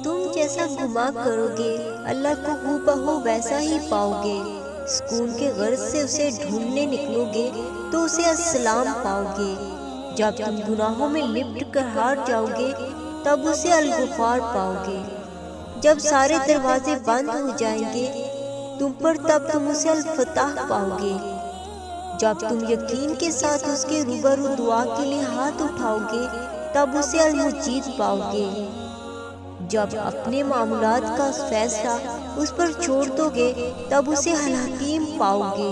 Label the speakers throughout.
Speaker 1: تم جیسا گما کرو گے اللہ کو ہو بہو ویسا ہی پاؤ گے۔ سکون کے غرض سے اسے ڈھونڈنے نکلو گے تو اسے السلام پاؤ گے۔ جب تم گناہوں میں لپٹ کر ہار جاؤ گے تب اسے الغفار پاؤ گے۔ جب سارے دروازے بند ہو جائیں گے تم پر تب تم اسے الفتح پاؤ گے۔ جب تم یقین کے ساتھ اس کے روبرو دعا کے لیے ہاتھ اٹھاؤ گے تب اسے المجید پاؤ گے۔ جب اپنے معاملات کا فیصلہ اس پر چھوڑ دو گے تب اسے الحکیم پاؤ گے۔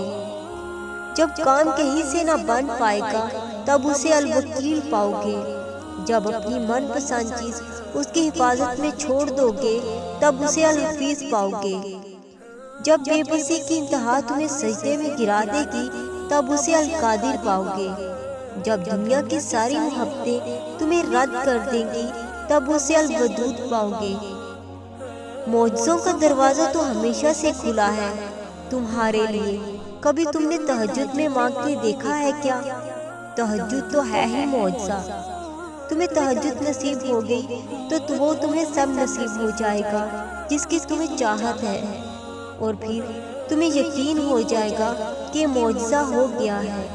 Speaker 1: جب کام کہیں سے نہ بن پائے گا تب اسے الوکیل پاؤ گے۔ جب اپنی من پسند چیز اس کی حفاظت میں چھوڑ دو گے تب اسے الحفیظ پاؤ گے۔ جب بے بسی کی انتہا تمہیں سجدے میں گرا دے گی تب اسے القادر پاؤ گے۔ جب دنیا کی ساری محبتیں تمہیں رد کر دیں گی تب اسے الودود پاؤ گے۔ معجزوں کا دروازہ تو ہمیشہ سے کھلا ہے تمہارے لیے۔ کبھی تم نے تہجد میں مانگ کے دیکھا ہے کیا؟ تہجد تو ہے ہی معجزہ۔ تمہیں تہجد نصیب ہو گئی تو وہ تمہیں سب نصیب ہو جائے گا جس کی تمہیں چاہت ہے، اور پھر تمہیں یقین ہو جائے گا کہ معجزہ ہو گیا ہے۔